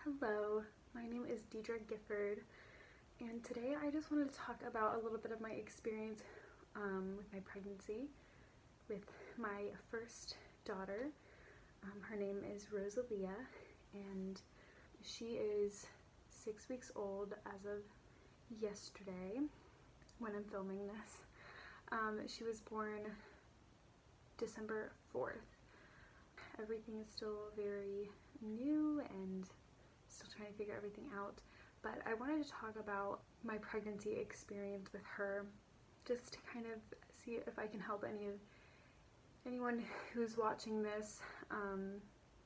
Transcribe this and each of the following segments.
Hello, my name is Gifford, and today I just wanted to talk about a little bit of my experience with my pregnancy with my first daughter. Her name is Rosalia, and she is 6 weeks old as of yesterday when I'm filming this. She was born December 4th. Everything is still very new and still trying to figure everything out, but I wanted to talk about my pregnancy experience with her, just to kind of see if I can help anyone who's watching this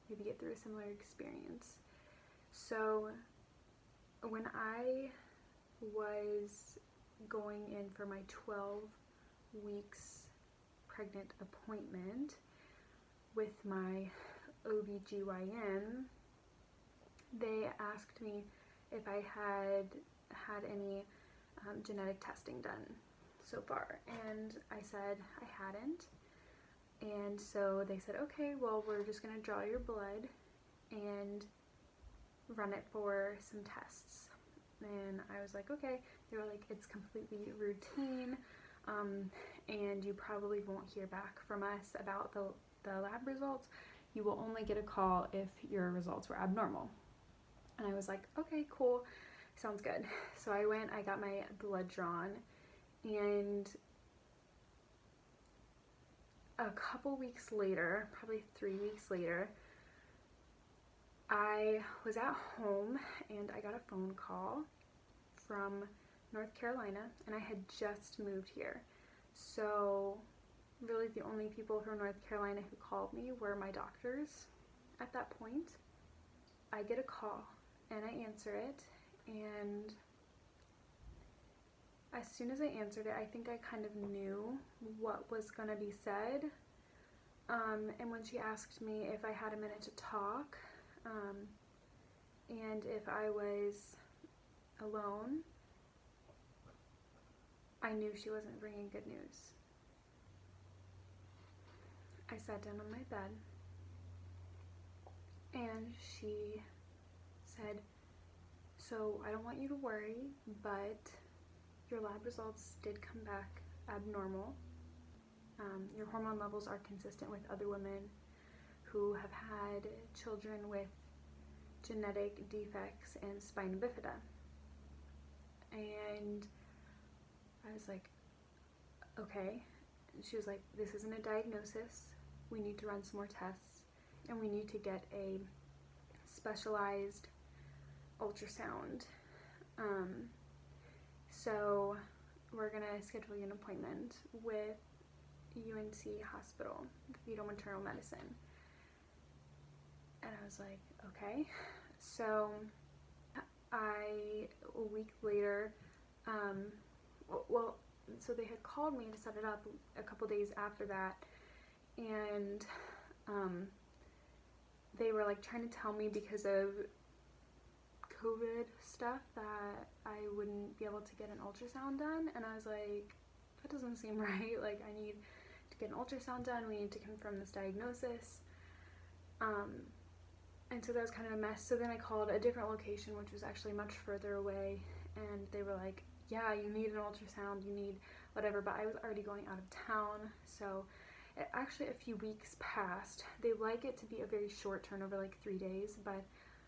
maybe get through a similar experience. So when I was going in for my 12 weeks pregnant appointment with my OBGYN, they asked me if I had had any genetic testing done so far, and I said I hadn't. And so they said, okay, well, we're just gonna draw your blood and run it for some tests. And I was like, okay. They were like, it's completely routine, and you probably won't hear back from us about the lab results. You will only get a call if your results were abnormal. And I was like, okay, cool, sounds good. So I went, I got my blood drawn, and a couple weeks later, probably 3 weeks later, I was at home and I got a phone call from North Carolina, and I had just moved here. So really the only people from North Carolina who called me were my doctors at that point. I get a call and I answer it, and as soon as I answered it, I think I kind of knew what was gonna be said. And when she asked me if I had a minute to talk, and if I was alone, I knew she wasn't bringing good news. I sat down on my bed, and she said, so I don't want you to worry, but your lab results did come back abnormal. Your hormone levels are consistent with other women who have had children with genetic defects in spina bifida. And I was like, okay. And she was like, this isn't a diagnosis. We need to run some more tests, and we need to get a specialized ultrasound. So we're gonna schedule you an appointment with UNC Hospital, Fetal Maternal Medicine. And I was like, okay. So a week later, so they had called me to set it up a couple days after that, and they were like trying to tell me because of COVID stuff that I wouldn't be able to get an ultrasound done. And I was like, that doesn't seem right. Like, I need to get an ultrasound done. We need to confirm this diagnosis. And so that was kind of a mess. So then I called a different location, which was actually much further away, and they were like, yeah, you need an ultrasound, you need whatever. But I was already going out of town, so actually a few weeks passed. They like it to be a very short turnover, like 3 days, but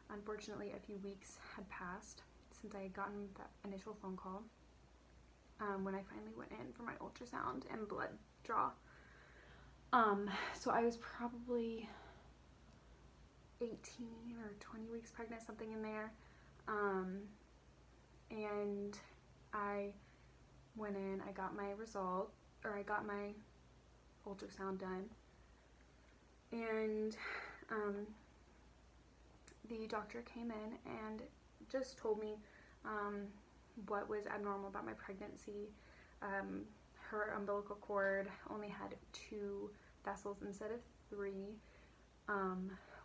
unfortunately a few weeks had passed since I had gotten that initial phone call, when I finally went in for my ultrasound and blood draw. So I was probably 18 or 20 weeks pregnant, something in there. And I went in, I got my result, or I got my ultrasound done, and the doctor came in and just told me what was abnormal about my pregnancy. Her umbilical cord only had 2 vessels instead of 3,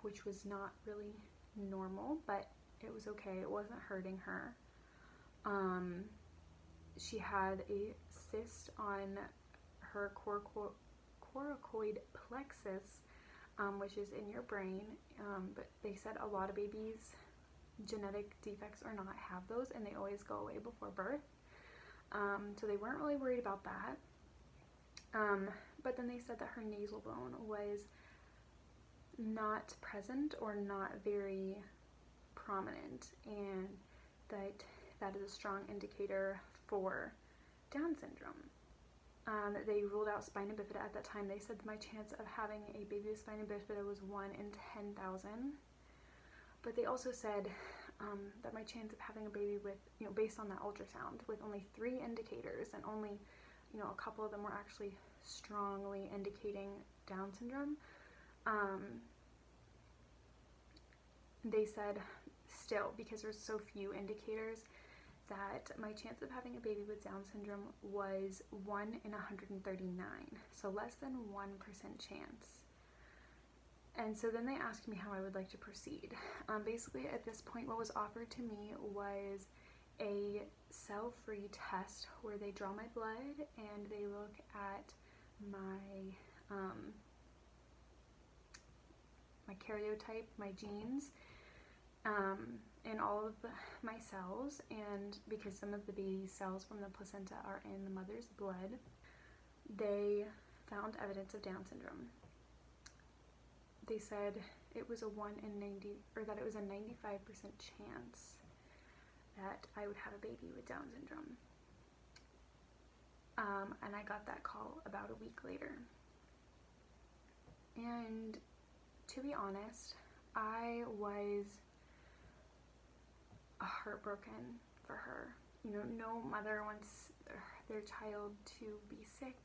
which was not really normal, but it was okay. It wasn't hurting her. She had a cyst on her coracoid plexus, which is in your brain, but they said a lot of babies genetic defects or not, have those, and they always go away before birth. So they weren't really worried about that. But then they said that her nasal bone was not present or not very prominent, and that is a strong indicator for Down syndrome. They ruled out spina bifida at that time. They said my chance of having a baby with spina bifida was 1 in 10,000. But they also said that my chance of having a baby with, based on that ultrasound, with only 3 indicators, and only, a couple of them were actually strongly indicating Down syndrome. They said still, because there's so few indicators, that my chance of having a baby with Down syndrome was 1 in 139, so less than 1% chance. And so then they asked me how I would like to proceed. Basically, at this point, what was offered to me was a cell-free test where they draw my blood and they look at my my karyotype, my genes, and all of my cells, and because some of the baby's cells from the placenta are in the mother's blood, they found evidence of Down syndrome. They said it was a 1 in 90, or that it was a 95% chance that I would have a baby with Down syndrome. And I got that call about a week later. And to be honest, I was heartbroken for her. No mother wants their child to be sick.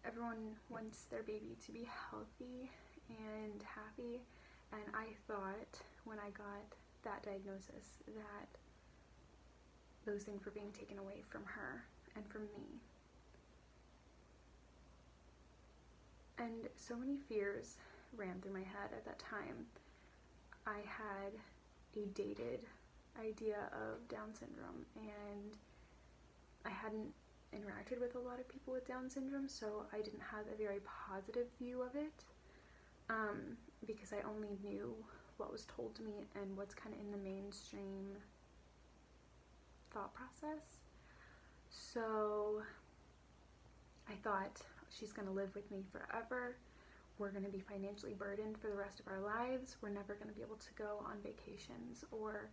Everyone wants their baby to be healthy and happy, and I thought when I got that diagnosis that those things were being taken away from her and from me. And so many fears ran through my head at that time. I had a dated idea of Down syndrome, and I hadn't interacted with a lot of people with Down syndrome, so I didn't have a very positive view of it, because I only knew what was told to me and what's kind of in the mainstream thought process. So I thought, she's going to live with me forever. We're going to be financially burdened for the rest of our lives. We're never going to be able to go on vacations or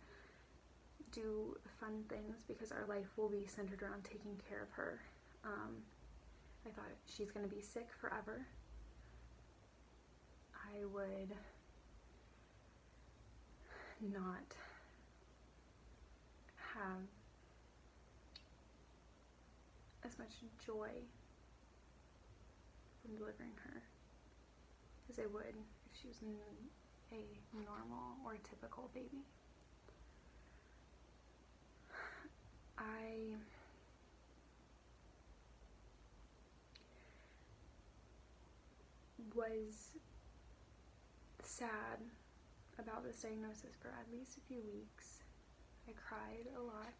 do fun things because our life will be centered around taking care of her. I thought, she's going to be sick forever. I would not have as much joy from delivering her as I would if she was a normal or typical baby. I was sad about this diagnosis for at least a few weeks. I cried a lot.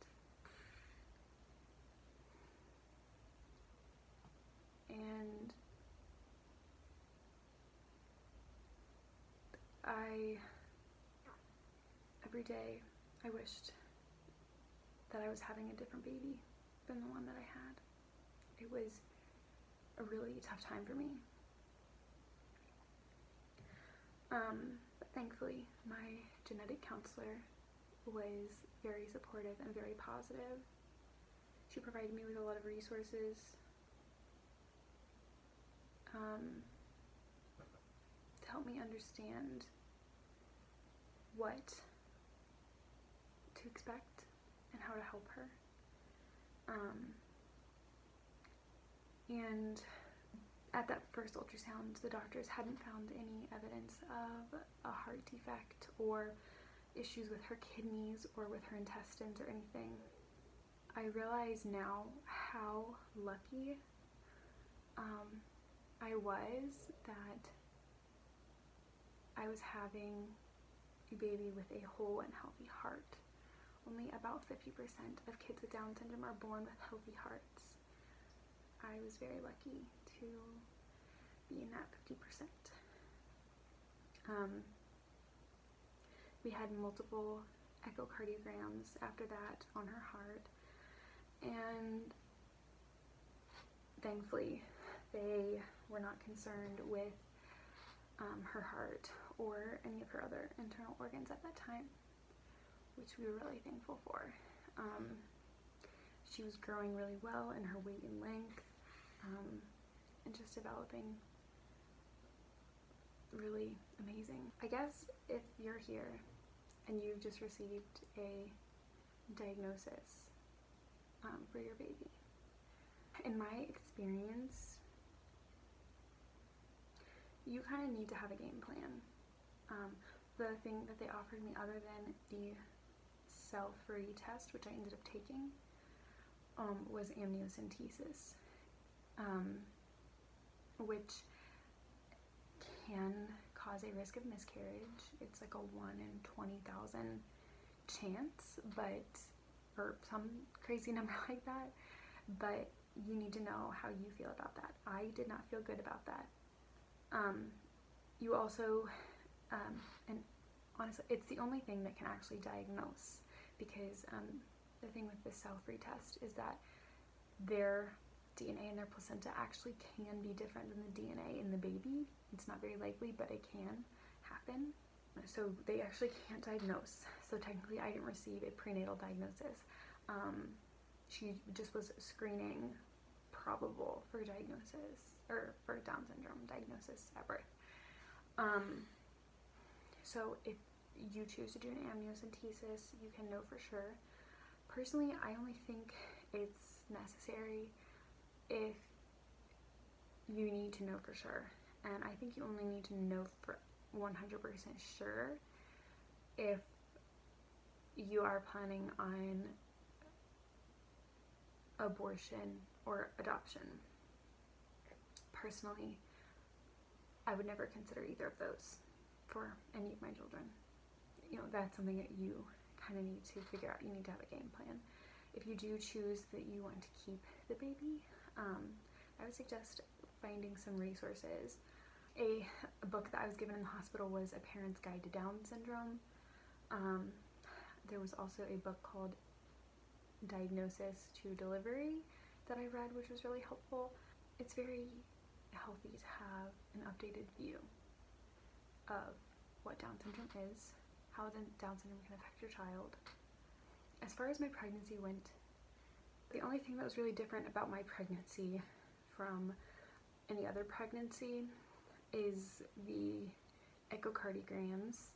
And every day I wished that I was having a different baby than the one that I had. It was a really tough time for me. But thankfully, my genetic counselor was very supportive and very positive. She provided me with a lot of resources to help me understand what to expect and how to help her. And at that first ultrasound, the doctors hadn't found any evidence of a heart defect or issues with her kidneys or with her intestines or anything. I realize now how lucky I was that I was having a baby with a whole and healthy heart. Only about 50% of kids with Down syndrome are born with healthy hearts. I was very lucky to be in that 50%. We had multiple echocardiograms after that on her heart, and thankfully they were not concerned with her heart or any of her other internal organs at that time, which we were really thankful for. She was growing really well in her weight and length, and just developing really amazing. I guess if you're here and you've just received a diagnosis for your baby, in my experience, you kind of need to have a game plan. The thing that they offered me, other than the cell-free test, which I ended up taking, was amniocentesis, which can cause a risk of miscarriage. It's like a 1 in 20,000 chance, or some crazy number like that, but you need to know how you feel about that. I did not feel good about that. You also, and honestly, it's the only thing that can actually diagnose, because the thing with the cell-free test is that their DNA and their placenta actually can be different than the DNA in the baby. It's not very likely, but it can happen. So they actually can't diagnose. So technically I didn't receive a prenatal diagnosis. She just was screening probable for diagnosis, or for Down syndrome diagnosis at birth. So if you choose to do an amniocentesis, you can know for sure. Personally, I only think it's necessary if you need to know for sure. And I think you only need to know for 100% sure if you are planning on abortion or adoption. Personally, I would never consider either of those for any of my children. You know, that's something that you kind of need to figure out. You need to have a game plan. If you do choose that you want to keep the baby, I would suggest finding some resources. A book that I was given in the hospital was A Parent's Guide to Down Syndrome. There was also a book called Diagnosis to Delivery that I read, which was really helpful. It's very healthy to have an updated view of what Down syndrome is, how Down syndrome can affect your child. As far as my pregnancy went, the only thing that was really different about my pregnancy from any other pregnancy is the echocardiograms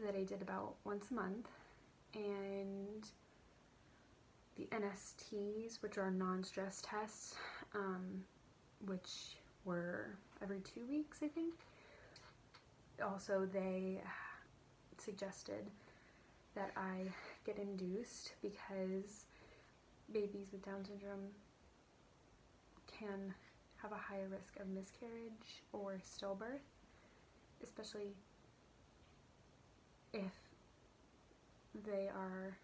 that I did about once a month, and the NSTs, which are non-stress tests, which were every 2 weeks, I think. Also, they suggested that I get induced because babies with Down syndrome can have a higher risk of miscarriage or stillbirth, especially if they are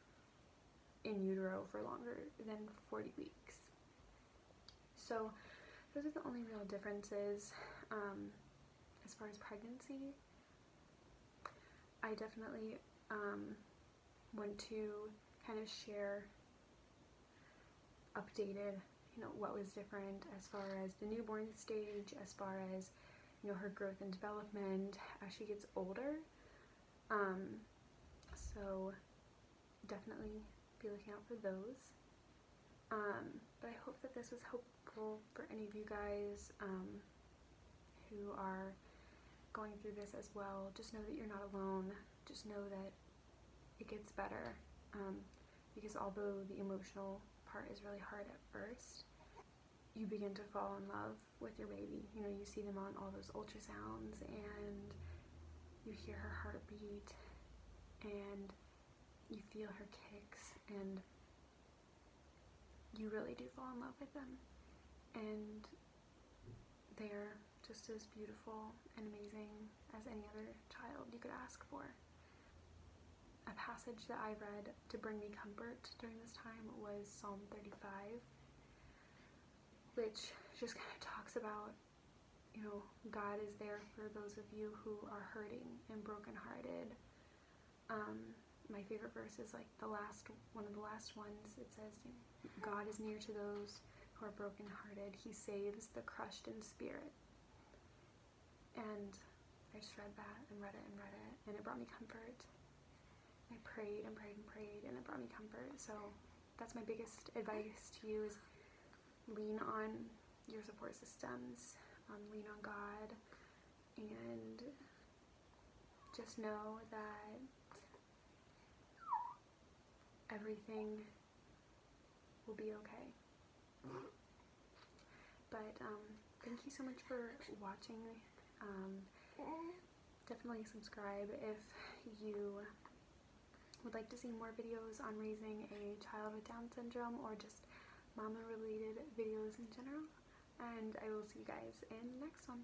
in utero for longer than 40 weeks. So those are the only real differences. As far as pregnancy, I definitely want to kind of share updated, what was different as far as the newborn stage, as far as, her growth and development as she gets older. So definitely be looking out for those. But I hope that this was helpful for any of you guys who are going through this as well. Just know that you're not alone. Just know that it gets better, because although the emotional part is really hard at first, you begin to fall in love with your baby. You see them on all those ultrasounds, and you hear her heartbeat, and you feel her kicks, and you really do fall in love with them. And they're just as beautiful and amazing as any other child you could ask for. A passage that I read to bring me comfort during this time was Psalm 35, which just kind of talks about, God is there for those of you who are hurting and brokenhearted. My favorite verse is like one of the last ones. It says, God is near to those who are brokenhearted. He saves the crushed in spirit. And I just read that and read it and read it, and it brought me comfort. I prayed and prayed and prayed, and it brought me comfort. So that's my biggest advice to you, is lean on your support systems, lean on God, and just know that everything will be okay. But thank you so much for watching. Definitely subscribe if you would like to see more videos on raising a child with Down syndrome, or just mama related videos in general. And I will see you guys in the next one.